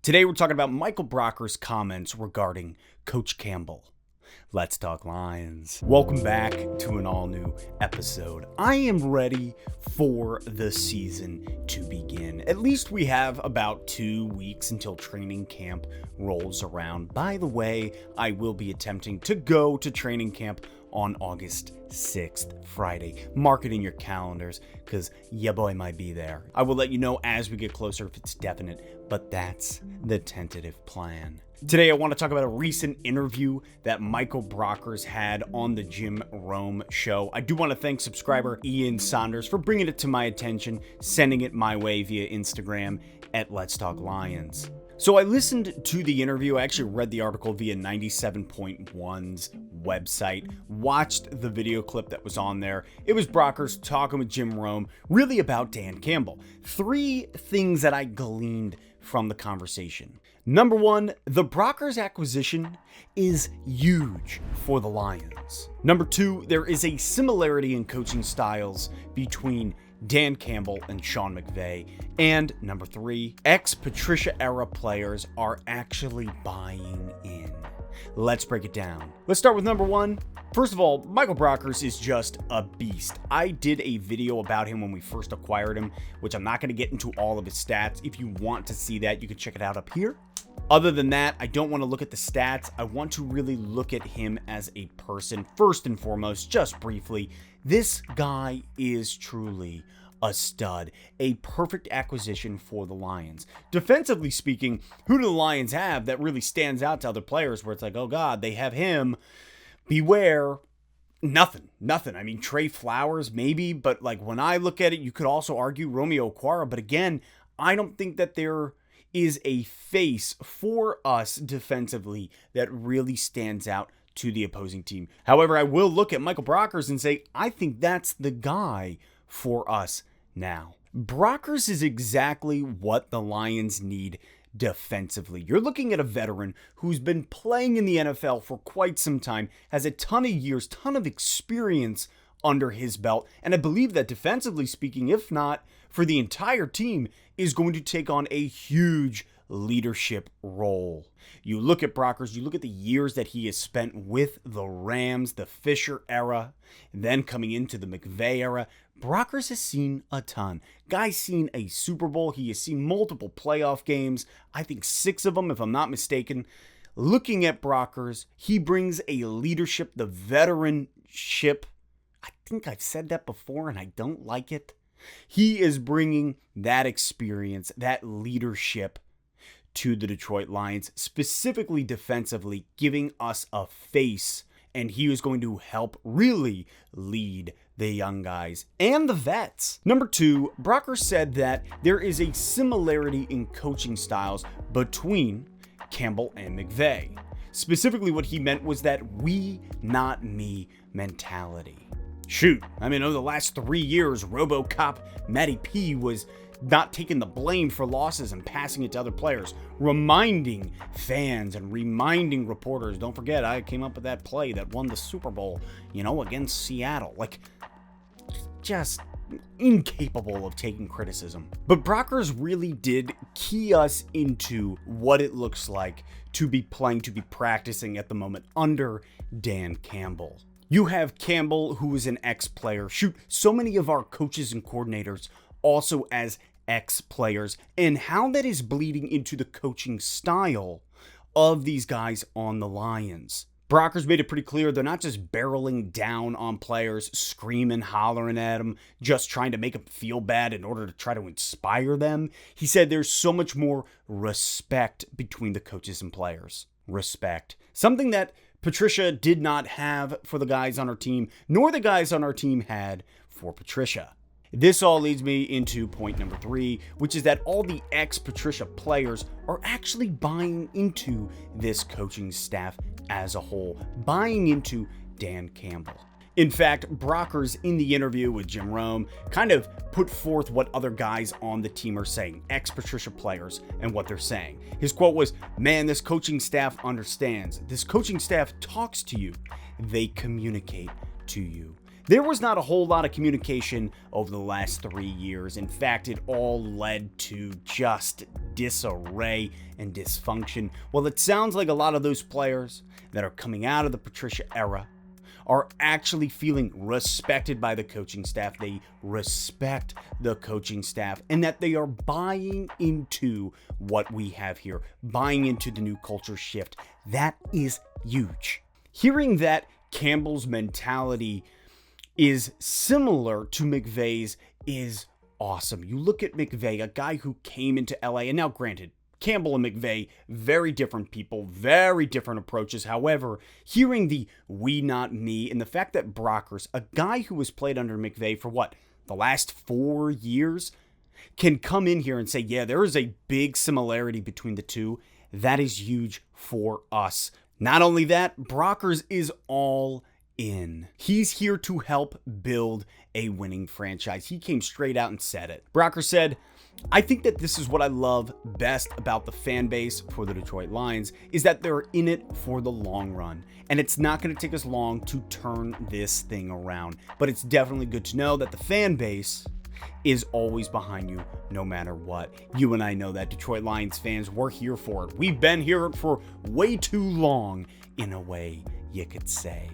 Today we're talking about Michael Brocker's comments regarding Coach Campbell. Let's talk Lions. Welcome back to an all-new episode. I am ready for the season to begin. At least we have about 2 weeks until training camp rolls around. By the way, I will be attempting to go to training camp on August 6th, Friday. Mark it in your calendars, because ya boy might be there. I will let you know as we get closer if it's definite, but that's the tentative plan. Today, I want to talk about a recent interview that Michael Brockers had on the Jim Rome show. I do want to thank subscriber Ian Saunders for bringing it to my attention, sending it my way via Instagram at Let's Talk Lions. So I listened to the interview. I actually read the article via 97.1's website, watched the video clip that was on there. It was Brockers talking with Jim Rome, really about Dan Campbell. 3 things that I gleaned from the conversation. Number 1, the Brockers acquisition is huge for the Lions. Number 2, there is a similarity in coaching styles between Dan Campbell and Sean McVay. And number 3, ex-Patricia era players are actually buying in. Let's break it down. Let's start with number 1. First of all, Michael Brockers is just a beast. I did a video about him when we first acquired him, which I'm not going to get into all of his stats. If you want to see that, you can check it out up here. Other than that, I don't want to look at the stats. I want to really look at him as a person. First and foremost, just briefly, this guy is truly a stud, a perfect acquisition for the Lions. Defensively speaking, who do the Lions have that really stands out to other players where it's like, oh God, they have him? Beware. Nothing. I mean, Trey Flowers maybe, but like when I look at it, you could also argue Romeo Okwara. But again, I don't think that there is a face for us defensively that really stands out to the opposing team. However, I will look at Michael Brockers and say, I think that's the guy for us now. Brockers is exactly what the Lions need defensively. You're looking at a veteran who's been playing in the NFL for quite some time, has a ton of years, ton of experience under his belt, and I believe that defensively speaking, if not for the entire team, is going to take on a huge leadership role. You look at Brockers, you look at the years that he has spent with the Rams, the Fisher era, then coming into the McVay era. Brockers has seen a ton. Guy's seen a Super Bowl. He has seen multiple playoff games. I think 6 of them, if I'm not mistaken. Looking at Brockers, he brings a leadership, the veteranship. I think I've said that before and I don't like it. He is bringing that experience, that leadership to the Detroit Lions, specifically defensively, giving us a face, and he is going to help really lead the young guys and the vets. Number 2, Brockers said that there is a similarity in coaching styles between Campbell and McVay. Specifically, what he meant was that we, not me mentality. Shoot, I mean, over the last 3 years, RoboCop Matty P was not taking the blame for losses and passing it to other players, reminding fans and reminding reporters, don't forget, I came up with that play that won the Super Bowl, against Seattle. Like, just incapable of taking criticism. But Brockers really did key us into what it looks like to be playing, to be practicing at the moment under Dan Campbell. You have Campbell, who is an ex-player. Shoot, so many of our coaches and coordinators also as ex-players, and how that is bleeding into the coaching style of these guys on the Lions. Brockers made it pretty clear they're not just barreling down on players, screaming, hollering at them, just trying to make them feel bad in order to try to inspire them. He said there's so much more respect between the coaches and players. Respect. Something that Patricia did not have for the guys on her team, nor the guys on our team had for Patricia. This all leads me into point number 3, which is that all the ex-Patricia players are actually buying into this coaching staff as a whole, buying into Dan Campbell. In fact, Brockers in the interview with Jim Rome kind of put forth what other guys on the team are saying, ex-Patricia players, and what they're saying. His quote was, "Man, this coaching staff understands. This coaching staff talks to you. They communicate to you." There was not a whole lot of communication over the last 3 years. In fact, it all led to just disarray and dysfunction. Well, it sounds like a lot of those players that are coming out of the Patricia era are actually feeling respected by the coaching staff. They respect the coaching staff and that they are buying into what we have here, buying into the new culture shift. That is huge. Hearing that Campbell's mentality is similar to McVay's is awesome. You look at McVay, a guy who came into LA, and now granted, Campbell and McVay, very different people, very different approaches. However, hearing the we not me and the fact that Brockers, a guy who has played under McVay for the last 4 years, can come in here and say, yeah, there is a big similarity between the two. That is huge for us. Not only that, Brockers is all in. He's here to help build a winning franchise. He came straight out and said it. Brockers said, I think that this is what I love best about the fan base for the Detroit Lions is that they're in it for the long run. And it's not going to take us long to turn this thing around. But it's definitely good to know that the fan base is always behind you no matter what. You and I know that, Detroit Lions fans, we're here for it. We've been here for way too long, in a way you could say.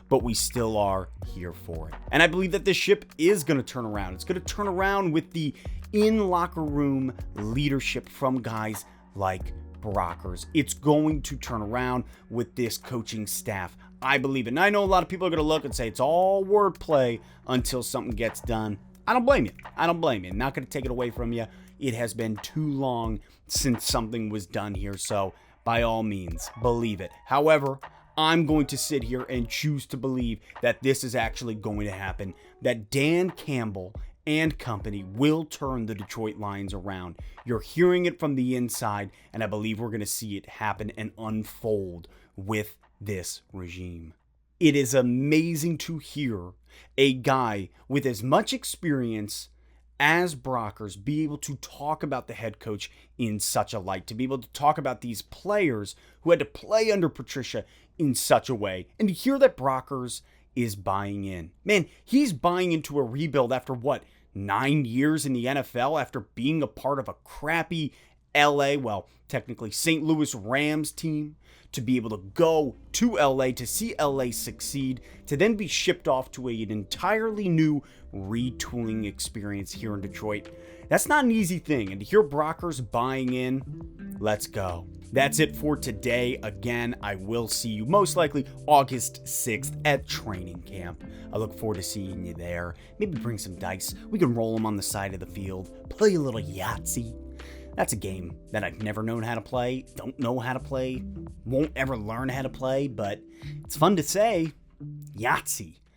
But we still are here for it. And I believe that this ship is going to turn around. It's going to turn around with the in-locker room leadership from guys like Brockers. It's going to turn around with this coaching staff. I believe it. And I know a lot of people are going to look and say it's all wordplay until something gets done. I don't blame you. I don't blame you. Not going to take it away from you. It has been too long since something was done here. So by all means, believe it. However, I'm going to sit here and choose to believe that this is actually going to happen, that Dan Campbell and company will turn the Detroit Lions around. You're hearing it from the inside, and I believe we're going to see it happen and unfold with this regime. It is amazing to hear a guy with as much experience as Brockers be able to talk about the head coach in such a light, to be able to talk about these players who had to play under Patricia in such a way, and to hear that Brockers is buying in. Man, he's buying into a rebuild after 9 years in the NFL, after being a part of a crappy LA, technically St. Louis Rams team, to be able to go to LA, to see LA succeed, to then be shipped off to an entirely new retooling experience here in Detroit. That's not an easy thing, and to hear Brockers buying in, let's go. That's it for today. Again, I will see you most likely August 6th at training camp. I look forward to seeing you there. Maybe bring some dice. We can roll them on the side of the field. Play a little Yahtzee. That's a game that I've never known how to play, don't know how to play, won't ever learn how to play, but it's fun to say. Yahtzee.